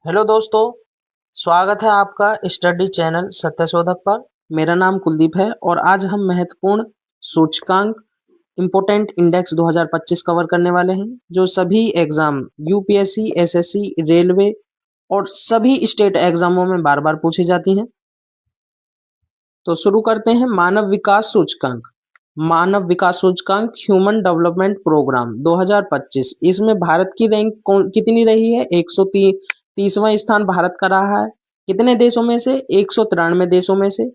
Hello दोस्तों, स्वागत है आपका स्टडी चैनल सत्यशोधक पर। मेरा नाम कुलदीप है और आज हम महत्वपूर्ण सूचकांक इम्पोर्टेंट इंडेक्स 2025 कवर करने वाले हैं, जो सभी एग्जाम यूपीएससी, एसएससी, रेलवे और सभी स्टेट एग्जामों में बार बार पूछी जाती हैं। तो शुरू करते हैं। मानव विकास सूचकांक। मानव विकास सूचकांक ह्यूमन डेवलपमेंट प्रोग्राम 2025, इसमें भारत की रैंक कितनी रही है? 130वां स्थान भारत का रहा है। कितने देशों में से? 193 देशों में से।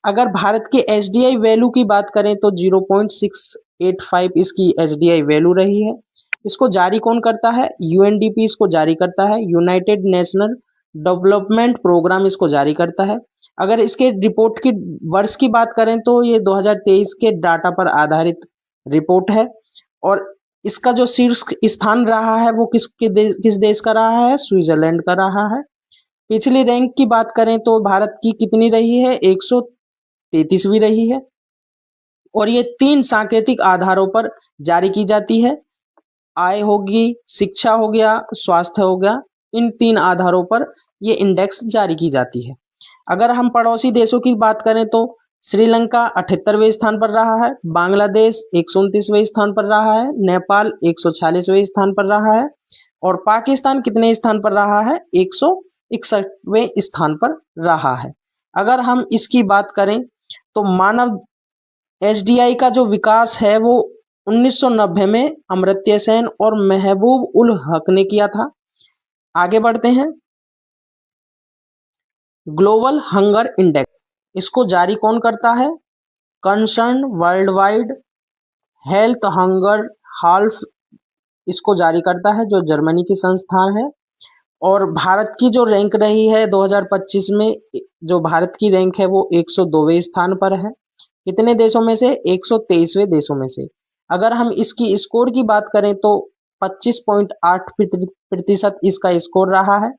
अगर भारत के एचडीआई वैल्यू की बात करें तो 0.685 इसकी एचडीआई वैल्यू रही है। इसको जारी कौन करता है? यूएनडीपी इसको जारी करता है, यूनाइटेड नेशनल डेवलपमेंट प्रोग्राम इसको जारी करता है। अगर इसके रिपोर्ट की वर्ष की बात करें तो ये 2023 के डाटा पर आधारित रिपोर्ट है और इसका जो शीर्ष स्थान रहा है वो किस देश का रहा है? स्विट्जरलैंड का रहा है। पिछली रैंक की बात करें तो भारत की कितनी रही है? 133वीं रही है और ये 3 सांकेतिक आधारों पर जारी की जाती है। आय होगी, शिक्षा हो गया, स्वास्थ्य हो गया, इन 3 आधारों पर ये इंडेक्स जारी की जाती है। अगर हम पड़ोसी देशों की बात करें तो श्रीलंका 78वें स्थान पर रहा है, बांग्लादेश 129वें स्थान पर रहा है, नेपाल 146वें स्थान पर रहा है और पाकिस्तान कितने स्थान पर रहा है? 161वें स्थान पर रहा है। अगर हम इसकी बात करें तो मानव एसडीआई का जो विकास है वो 1990 में अमर्त्य सेन और महबूब उल हक ने किया था। आगे बढ़ते हैं। ग्लोबल हंगर इंडेक्स, इसको जारी कौन करता है? Concern world wide health hunger half इसको जारी करता है, जो जर्मनी की संस्थान है। और भारत की जो रैंक रही है 2025 में, जो भारत की रैंक है वो 102वें स्थान पर है। कितने देशों में से? 123वें देशों में से। अगर हम इसकी स्कोर की बात करें तो 25.8% इसका स्कोर रहा है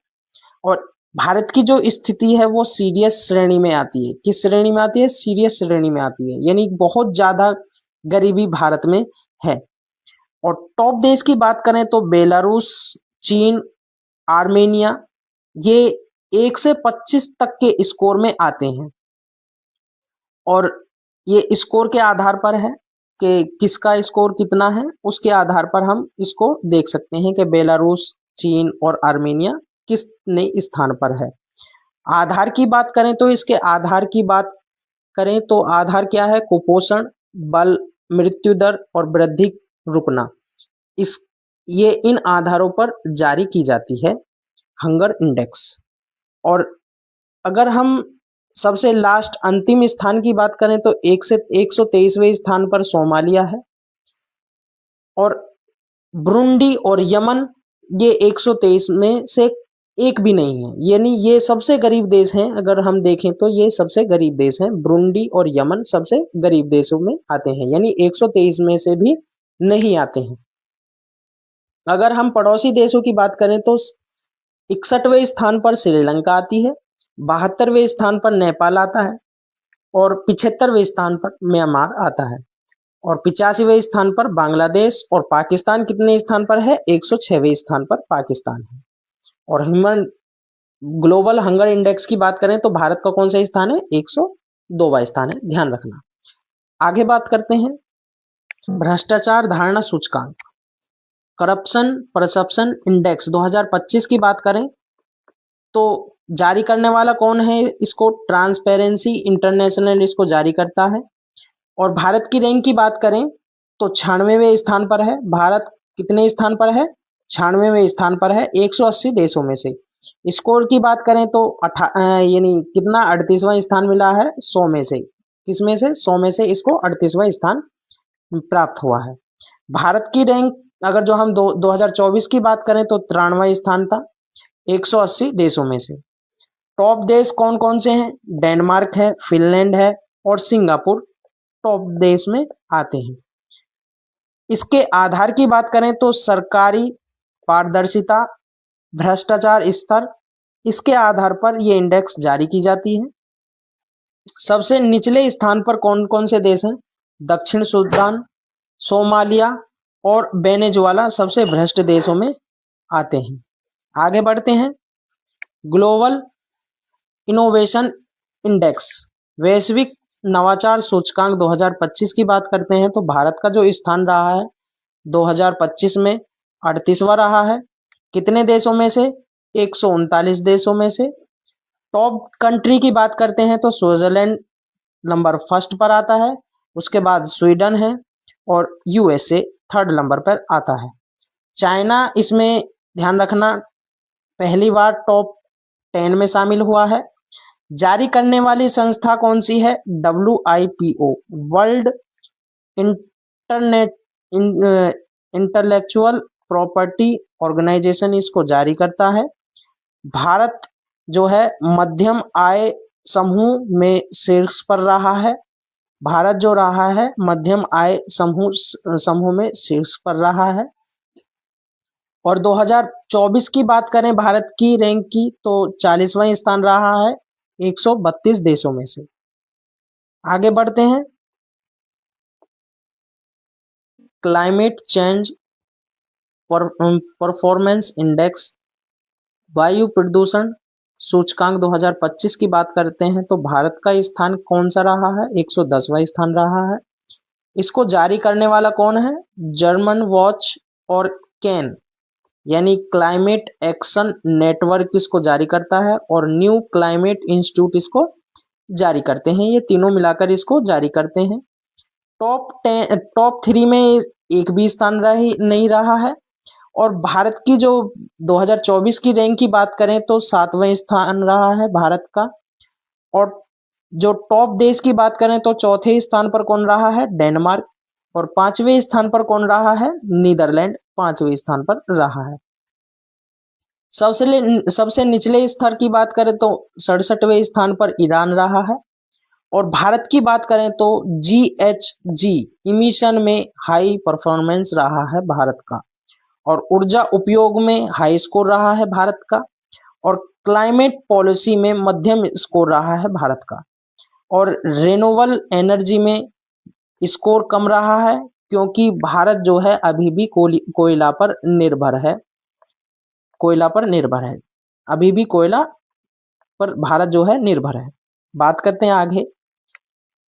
और भारत की जो स्थिति है वो सीरियस श्रेणी में आती है। किस श्रेणी में आती है? सीरियस श्रेणी में आती है, यानी बहुत ज्यादा गरीबी भारत में है। और टॉप देश की बात करें तो बेलारूस, चीन, आर्मेनिया, ये 1 से 25 तक के स्कोर में आते हैं और ये स्कोर के आधार पर है कि किसका स्कोर कितना है, उसके आधार पर हम इसको देख सकते हैं कि बेलारूस, चीन और आर्मेनिया किसने स्थान पर है। आधार की बात करें तो इसके आधार की बात करें तो आधार क्या है? कुपोषण, बल, मृत्यु दर और वृद्धि रुकना। इस ये इन आधारों पर जारी की जाती है हंगर इंडेक्स। और अगर हम सबसे लास्ट अंतिम स्थान की बात करें तो 123वें स्थान पर सोमालिया है और ब्रुंडी और यमन ये 123 में से एक भी नहीं है, यानी ये सबसे गरीब देश हैं। अगर हम देखें तो ये सबसे गरीब देश हैं, ब्रुंडी और यमन सबसे गरीब देशों में आते हैं, यानी 123 में से भी नहीं आते हैं। अगर हम पड़ोसी देशों की बात करें तो 61वें स्थान पर श्रीलंका आती है, 72वें स्थान पर नेपाल आता है और 75वें स्थान पर म्यांमार आता है और 85वें स्थान पर बांग्लादेश और पाकिस्तान कितने स्थान पर है? 106वें स्थान पर पाकिस्तान है। और ह्यूमन ग्लोबल हंगर इंडेक्स की बात करें तो भारत का कौन सा स्थान है? 102वां स्थान है, ध्यान रखना। आगे बात करते हैं भ्रष्टाचार धारणा सूचकांक। करप्शन परसेप्शन इंडेक्स 2025 की बात करें तो जारी करने वाला कौन है? इसको ट्रांसपेरेंसी इंटरनेशनल इसको जारी करता है। और भारत की रैंक की बात करें तो 96वें स्थान पर है। भारत कितने स्थान पर है? 96वें स्थान पर है 180 देशों में से। स्कोर की बात करें तो यानी कितना? 38वां स्थान मिला है 100 में से। किस में से? 100 में से इसको 38वां स्थान प्राप्त हुआ है। भारत की रैंक अगर जो हम 2024 की बात करें तो 93वां स्थान था 180 देशों में से। टॉप देश कौन कौन से हैं? डेनमार्क है, फिनलैंड है और सिंगापुर टॉप देश में आते हैं। इसके आधार की बात करें तो सरकारी पारदर्शिता, भ्रष्टाचार स्तर, इसके आधार पर ये इंडेक्स जारी की जाती है। सबसे निचले स्थान पर कौन कौन से देश हैं? दक्षिण सूडान, सोमालिया और वेनेजुएला सबसे भ्रष्ट देशों में आते हैं। आगे बढ़ते हैं। ग्लोबल इनोवेशन इंडेक्स, वैश्विक नवाचार सूचकांक 2025 की बात करते हैं तो भारत का जो स्थान रहा है 2025 में 38वां रहा है। कितने देशों में से? 139 देशों में से। टॉप कंट्री की बात करते हैं तो स्विट्जरलैंड नंबर फर्स्ट पर आता है, उसके बाद स्वीडन है और यूएसए थर्ड नंबर पर आता है। चाइना इसमें ध्यान रखना पहली बार टॉप 10 में शामिल हुआ है। जारी करने वाली संस्था कौन सी है? WIPO, world internet intellectual property organisation इसको जारी करता है। भारत जो है मध्यम आय समूह में शीर्ष पर रहा है। भारत जो रहा है मध्यम आय समूह में शीर्ष पर रहा है। और 2024 की बात करें भारत की रैंक की तो 40वां स्थान रहा है 132 देशों में से। आगे बढ़ते हैं। क्लाइमेट चेंज परफॉर्मेंस इंडेक्स, वायु प्रदूषण सूचकांक 2025 की बात करते हैं तो भारत का स्थान कौन सा रहा है? 110वां स्थान रहा है। इसको जारी करने वाला कौन है? जर्मन वॉच और कैन यानी क्लाइमेट एक्शन नेटवर्क इसको जारी करता है और न्यू क्लाइमेट इंस्टीट्यूट इसको जारी करते हैं। ये तीनों मिलाकर इसको जारी करते हैं। टॉप 3 में एक भी स्थान नहीं रहा है। और भारत की जो 2024 की रैंक की बात करें तो 7वां स्थान रहा है भारत का। और जो टॉप देश की बात करें तो चौथे स्थान पर कौन रहा है? डेनमार्क। और 5वें स्थान पर कौन रहा है? नीदरलैंड 5वें स्थान पर रहा है। सबसे निचले स्तर की बात करें तो 67वें स्थान पर ईरान रहा है। और भारत की बात करें तो GHG इमिशन में हाई परफॉर्मेंस रहा है भारत का। और ऊर्जा उपयोग में हाई स्कोर रहा है भारत का। और क्लाइमेट पॉलिसी में मध्यम स्कोर रहा है भारत का। और रिन्यूएबल एनर्जी में स्कोर कम रहा है क्योंकि भारत जो है अभी भी कोयला पर निर्भर है। अभी भी कोयला पर भारत जो है निर्भर है। बात करते हैं आगे।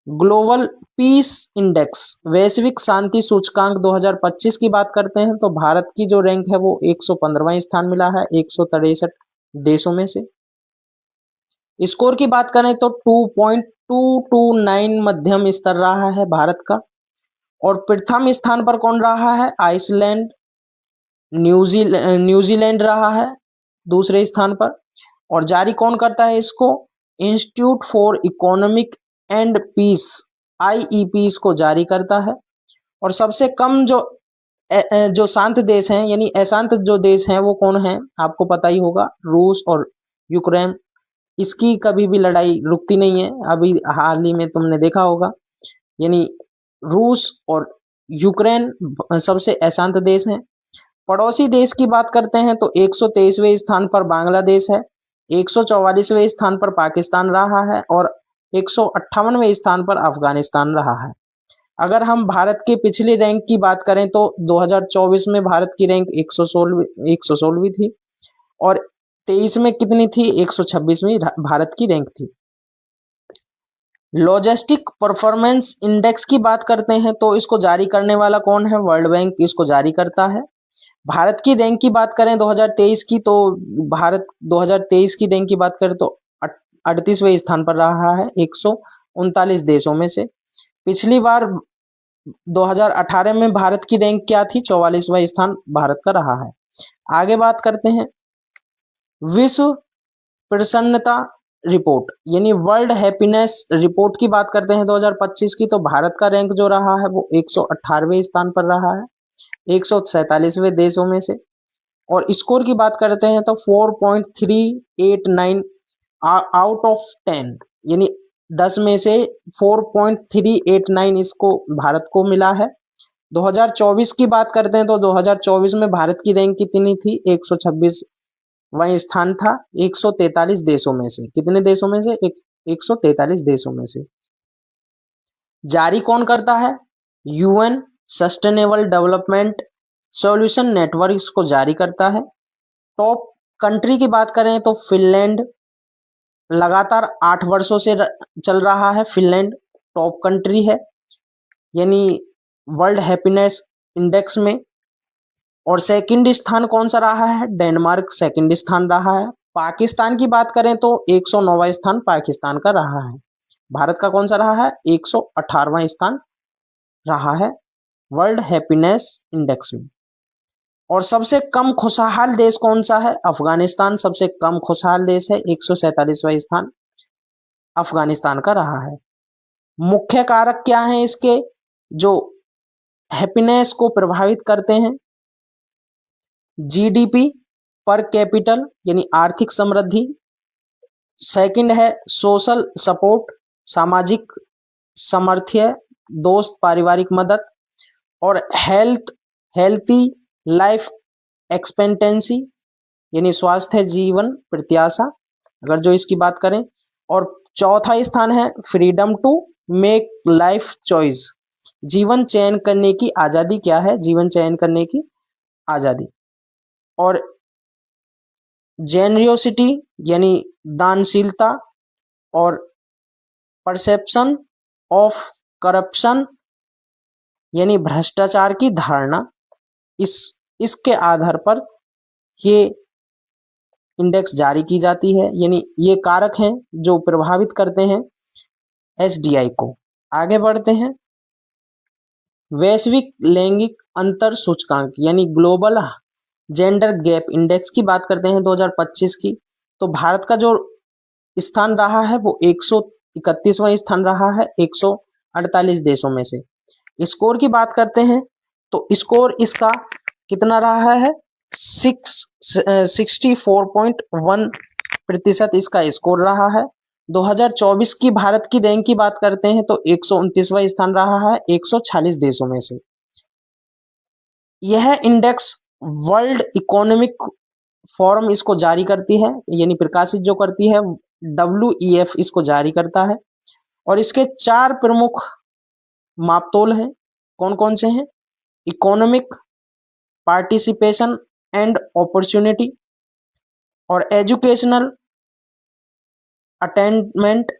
ग्लोबल पीस इंडेक्स, वैश्विक शांति सूचकांक 2025 की बात करते हैं तो भारत की जो रैंक है वो 115वां स्थान मिला है 163 देशों में से। स्कोर की बात करें तो 2.229 मध्यम स्तर रहा है भारत का। और प्रथम स्थान पर कौन रहा है? आइसलैंड, न्यूजीलैंड रहा है दूसरे स्थान पर। और जारी कौन करता है इसको? Institute for economic and peace, IEP इसको जारी करता है। और सबसे कम जो शांत देश हैं यानी अशांत जो देश हैं वो कौन है? आपको पता ही होगा, रूस और यूक्रेन। इसकी कभी भी लड़ाई रुकती नहीं है। अभी हाल ही में तुमने देखा होगा, यानी रूस और यूक्रेन सबसे अशांत देश हैं। पड़ोसी देश की बात करते हैं तो 123वें स्थान पर बांग्लादेश है, 144वें स्थान पर पाकिस्तान रहा है और 158वें स्थान पर अफगानिस्तान रहा है। अगर हम भारत के पिछली रैंक की बात करें तो 2024 में भारत की रैंक 116वीं थी और 23 में कितनी थी? 126वीं भारत की रैंक थी। लॉजिस्टिक परफॉर्मेंस इंडेक्स की बात करते हैं तो इसको जारी करने वाला कौन है? वर्ल्ड बैंक इसको जारी करता है। भारत की रैंक की बात करें 2023 की तो भारत 2023 की रैंक की बात करें तो 38वें स्थान पर रहा है 139 देशों में से। पिछली बार 2018 में भारत की रैंक क्या थी? 44वां स्थान भारत का रहा है। आगे बात करते हैं विश्व प्रसन्नता रिपोर्ट यानी वर्ल्ड हैप्पीनेस रिपोर्ट की बात करते हैं 2025 की तो भारत का रैंक जो रहा है वो 118वें स्थान पर रहा है 147वें देशों में से। और स्कोर की बात करते हैं तो 4.389 आउट ऑफ 10 यानी 10 में से 4.389 इसको भारत को मिला है। 2024 की बात करते हैं तो 2024 में भारत की रैंक कितनी थी? 126वां स्थान था 143 देशों में से। कितने देशों में से? 143 देशों में से। जारी कौन करता है? UN sustainable development solution network इसको जारी करता है। टॉप कंट्री की बात करें तो फिनलैंड लगातार 8 वर्षों से चल रहा है। फिनलैंड टॉप कंट्री है, यानी वर्ल्ड हैप्पीनेस इंडेक्स में। और सेकंड स्थान कौन सा रहा है? डेनमार्क सेकंड स्थान रहा है। पाकिस्तान की बात करें तो 109वां स्थान पाकिस्तान का रहा है। भारत का कौन सा रहा है? 118वां स्थान रहा है वर्ल्ड हैप्पीनेस इंडेक्स में। और सबसे कम खुशहाल देश कौन सा है? अफगानिस्तान सबसे कम खुशहाल देश है, 147वां स्थान अफगानिस्तान का रहा है। मुख्य कारक क्या हैं इसके जो हैप्पीनेस को प्रभावित करते हैं? जीडीपी पर कैपिटल यानी आर्थिक समृद्धि, सेकंड है सोशल सपोर्ट सामाजिक सामर्थ्य, दोस्त पारिवारिक मदद, और हेल्थी लाइफ एक्सपेक्टेंसी यानी स्वास्थ्य जीवन प्रत्याशा, अगर जो इसकी बात करें। और चौथा स्थान है freedom to make life choice, जीवन चयन करने की आजादी। क्या है? जीवन चयन करने की आजादी। और जेनरियोसिटी यानी दानशीलता, और परसेप्शन ऑफ करप्शन यानी भ्रष्टाचार की धारणा, इसके आधार पर ये इंडेक्स जारी की जाती है, यानी ये कारक हैं जो प्रभावित करते हैं एसडीआई को। आगे बढ़ते हैं। वैश्विक लैंगिक अंतर सूचकांक यानी ग्लोबल जेंडर गैप इंडेक्स की बात करते हैं 2025 की, तो भारत का जो स्थान रहा है वो 131वां स्थान रहा है 148 देशों में से। स्कोर की बात करते हैं तो स्कोर इसका कितना रहा है? 64.1% इसका स्कोर रहा है। 2024 की भारत की रैंक की बात करते हैं तो 129वां स्थान रहा है 146 देशों में से। यह इंडेक्स वर्ल्ड इकोनॉमिक फोरम इसको जारी करती है, यानी प्रकाशित जो करती है, WEF इसको जारी करता है। और इसके 4 प्रमुख मापतोल हैं। कौन कौन से हैं? इकोनॉमिक, पार्टिसिपेशन एंड अपॉर्चुनिटी, और educational attainment,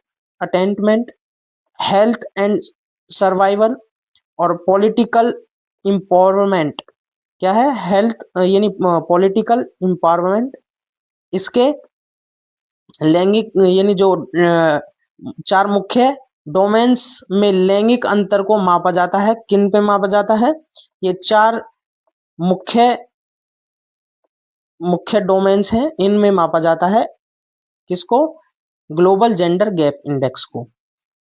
health and survival, और पॉलिटिकल एम्पावरमेंट। क्या है? हेल्थ यानी पॉलिटिकल एम्पावरमेंट। इसके लैंगिक यानी जो 4 मुख्य डोमेन्स में लैंगिक अंतर को मापा जाता है। किन पे मापा जाता है? ये 4 मुख्य डोमेन्स हैं, इनमें मापा जाता है। किसको? ग्लोबल जेंडर गैप इंडेक्स को।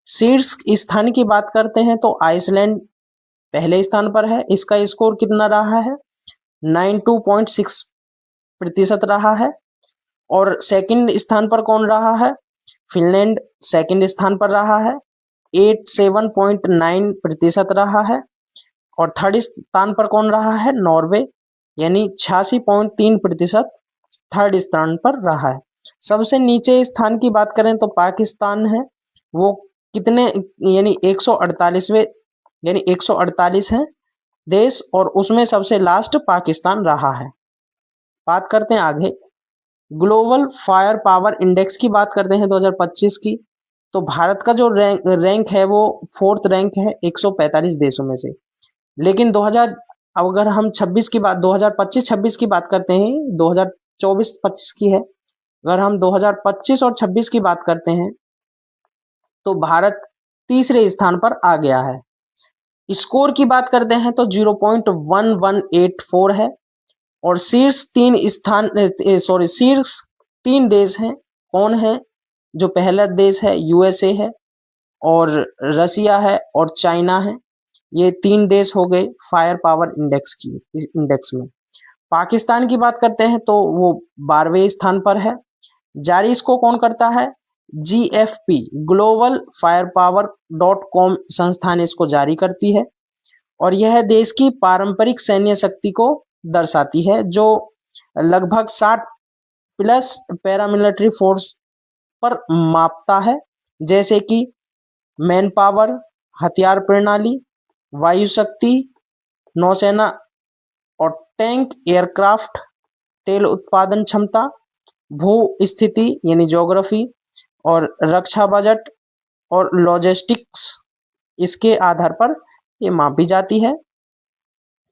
शीर्ष स्थान की बात करते हैं तो आइसलैंड पहले स्थान पर है। इसका स्कोर कितना रहा है? 92.6% रहा है। और सेकंड स्थान पर कौन रहा है? फिनलैंड सेकंड स्थान पर रहा है, 87.9% रहा है। और थर्ड स्थान पर कौन रहा है? नॉर्वे, यानी 86.3% थर्ड स्थान पर रहा है। सबसे नीचे स्थान की बात करें तो पाकिस्तान है, वो कितने यानी 148वें, यानी 148 है देश, और उसमें सबसे लास्ट पाकिस्तान रहा है। बात करते हैं आगे ग्लोबल फायर पावर इंडेक्स की बात करते हैं 2025 की, तो भारत का जो रैंक है वो 4th रैंक है 145 देशों में से। लेकिन 2000 अगर हम 26 की बात 2025-26 की बात करते हैं, 2024-25 की है, अगर हम 2025 और 26 की बात करते हैं तो भारत तीसरे स्थान पर आ गया है। स्कोर की बात करते हैं तो 0.1184 है। और शीर्ष 3 देश हैं। कौन है? जो पहला देश है यूएसए है, और रसिया है, और चाइना है। ये 3 देश हो गए फायर पावर इंडेक्स में। पाकिस्तान की बात करते हैं तो वो 12वें स्थान पर है। जारी इसको कौन करता है? GFP global fire power .com संस्थान इसको जारी करती है। और यह देश की पारंपरिक सैन्य शक्ति को दर्शाती है, जो लगभग 60+ पैरामिलिट्री फोर्स पर मापता है, जैसे कि मैन पावर, हथियार प्रणाली, वायु शक्ति, नौसेना, और टैंक, एयरक्राफ्ट, तेल उत्पादन क्षमता, भू स्थिति यानी ज्योग्राफी, और रक्षा बजट और लॉजिस्टिक्स, इसके आधार पर ये मापी जाती है।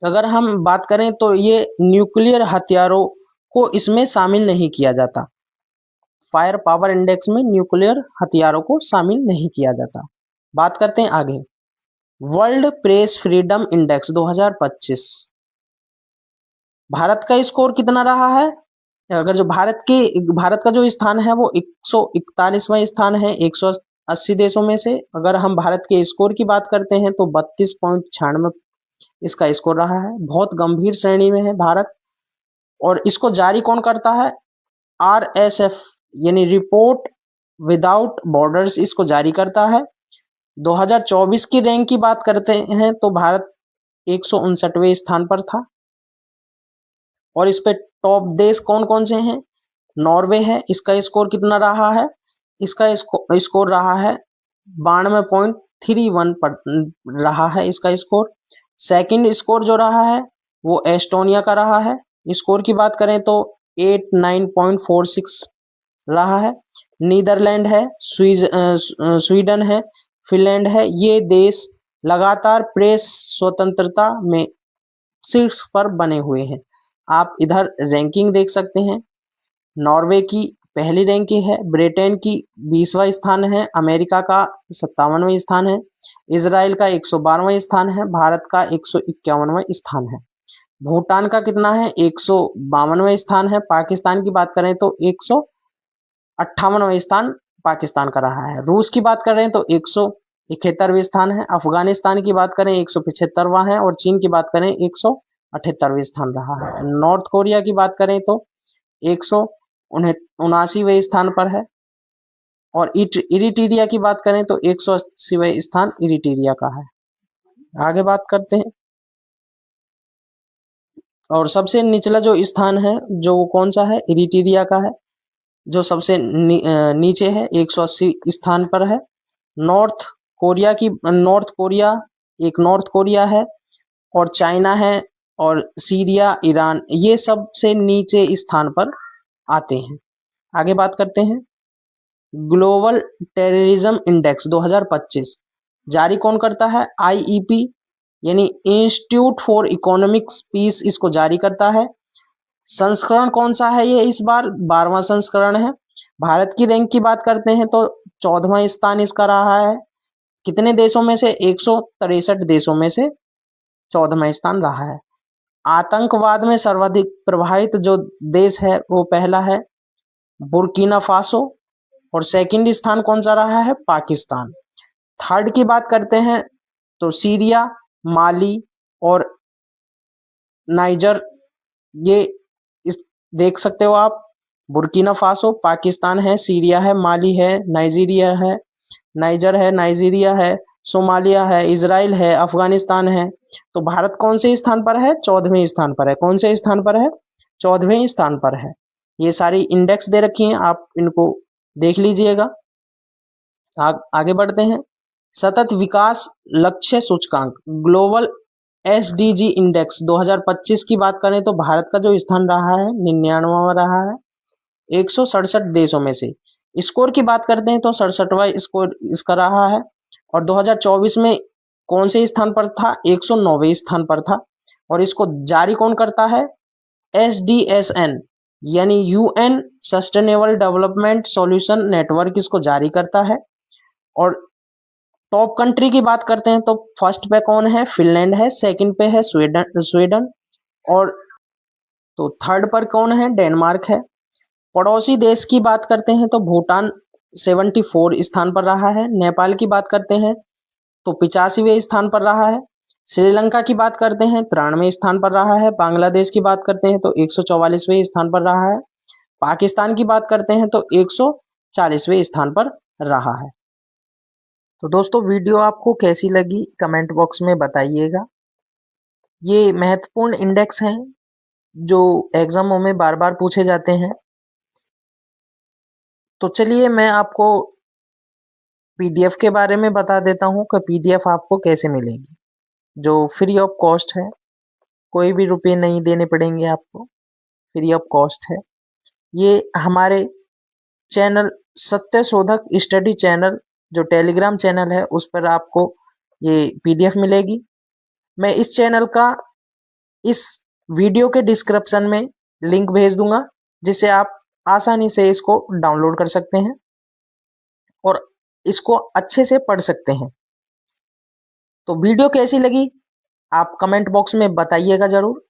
अगर हम बात करें तो ये न्यूक्लियर हथियारों को इसमें शामिल नहीं किया जाता। फायर पावर इंडेक्स में न्यूक्लियर हथियारों को शामिल नहीं किया जाता। बात करते हैं आगे, world press freedom index 2025, Bharat का स्कोर कितना रहा है? अगर जो भारत का जो स्थान है वो 141वां स्थान है 180 देशों में से। अगर हम भारत के स्कोर की बात करते हैं तो 32.96 इसका स्कोर रहा है। बहुत गंभीर श्रेणी में है भारत। और इसको जारी कौन करता है? RSF यानी रिपोर्ट विदाउट बॉर्डर्स इसको जारी करता है। 2024 की रैंक की बात करते हैं तो भारत 159वें स्थान पर था। और इस पे टॉप देश कौन कौन से हैं? नॉर्वे है, इसका स्कोर कितना रहा है? इसका स्कोर रहा है 92.31 पर रहा है इसका स्कोर। सेकंड स्कोर जो रहा है वो एस्टोनिया का रहा है। स्कोर की बात करें तो 89.46 रहा है। नीदरलैंड है, स्वीडन है, फिनलैंड है, ये देश लगातार प्रेस स्वतंत्रता में शीर्ष पर बने हुए हैं। आप इधर रैंकिंग देख सकते हैं। नॉर्वे की पहली रैंकिंग है, ब्रिटेन की 20वां स्थान है, अमेरिका का 57वां स्थान है, इजराइल का 112वां स्थान है, भारत का 151वां स्थान है। भूटान का कितना है? 152वां स्थान है। पाकिस्तान की बात करें तो 158वां स्थान पाकिस्तान का रहा है। रूस की बात कर रहे हैं तो 171वें स्थान है। अफगानिस्तान की बात करें 175वां है। और चीन की बात करें 178वें स्थान रहा है। नॉर्थ कोरिया की बात करें तो 179वें स्थान पर है। और इरिट्रिया की बात करें तो 180वें स्थान इरिट्रिया का है। आगे बात करते हैं। और सबसे निचला जो स्थान है जो वो कौन सा है? इरिट्रिया का है, जो सबसे नीचे है, 180 स्थान पर है। नॉर्थ कोरिया है, और चाइना है, और सीरिया, ईरान, ये सबसे नीचे स्थान पर आते हैं। आगे बात करते हैं। ग्लोबल टेररिज्म इंडेक्स 2025 जारी कौन करता है? IEP यानी इंस्टीट्यूट फॉर इकोनॉमिक्स पीस इसको जारी करता है। संस्करण कौन सा है? ये इस बार 12वां संस्करण है। भारत की रैंक की बात करते हैं तो 14वां स्थान इसका रहा है। कितने देशों में से? 163 देशों में से 14वां स्थान रहा है। आतंकवाद में सर्वाधिक प्रभावित जो देश है वो पहला है बुर्किना फासो, और सेकंड स्थान कौन सा रहा है? पाकिस्तान। थर्ड की बात करते हैं तो सीरिया, माली और नाइजर, ये इस देख सकते हो आप। बुर्किना फासो पाकिस्तान है, सीरिया है, माली है, नाइजर है, नाइजीरिया है, सोमालिया है, इजराइल है, अफगानिस्तान है। तो भारत कौन से स्थान पर है? 14वें स्थान पर है। कौन से स्थान पर है? 14वें स्थान पर है। ये सारी इंडेक्स दे रखी हैं, आप इनको देख लीजिएगा। आगे बढ़ते हैं। सतत विकास लक्ष्य सूचकांक ग्लोबल SDG इंडेक्स 2025 की बात करें तो भारत का जो स्थान रहा है 99वां रहा है 167 देशों में से। स्कोर की बात करते हैं तो 67वां स्कोर इसका रहा है। और 2024 में कौन से स्थान पर था? 109वें स्थान पर था। और इसको जारी कौन करता है? SDSN यानी UN sustainable development solution network इसको जारी करता है। और टॉप कंट्री की बात करते हैं तो फर्स्ट पे कौन है? फिनलैंड है, सेकंड पे है स्वीडन, और तो थर्ड पर कौन है? डेनमार्क है। पड़ोसी देश की बात करते हैं तो भूटान 74 स्थान पर रहा है। नेपाल की बात करते हैं तो 85वें स्थान पर रहा है। श्रीलंका की बात करते हैं 93वें स्थान पर रहा है। बांग्लादेश की बात करते हैं तो 144वें स्थान पर रहा है। पाकिस्तान की बात करते हैं तो 140वें स्थान पर रहा है। तो दोस्तों वीडियो आपको कैसी लगी कमेंट बॉक्स में बताइएगा। ये महत्वपूर्ण इंडेक्स हैं जो एग्जामों में बार बार पूछे जाते हैं। तो चलिए मैं आपको PDF के बारे में बता देता हूँ कि PDF आपको कैसे मिलेगी, जो फ्री ऑफ कॉस्ट है, कोई भी रुपये नहीं देने पड़ेंगे आपको। फ्री ऑफ कॉस्ट है। ये हमारे चैनल सत्य शोधक स्टडी चैनल जो टेलीग्राम चैनल है उस पर आपको ये पीडीएफ मिलेगी। मैं इस चैनल का इस वीडियो के डिस्क्रिप्शन में लिंक भेज दूंगा, जिससे आप आसानी से इसको डाउनलोड कर सकते हैं और इसको अच्छे से पढ़ सकते हैं। तो वीडियो कैसी लगी आप कमेंट बॉक्स में बताइएगा ज़रूर।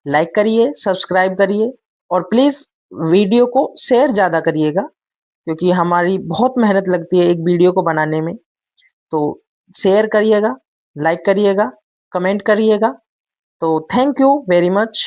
लाइक करिए, सब्सक्राइब करिए और प्लीज़ वीडियो को शेयर ज़्यादा करिएगा, क्योंकि हमारी बहुत मेहनत लगती है एक वीडियो को बनाने में। तो शेयर करिएगा, लाइक करिएगा, कमेंट करिएगा। तो थैंक यू वेरी मच।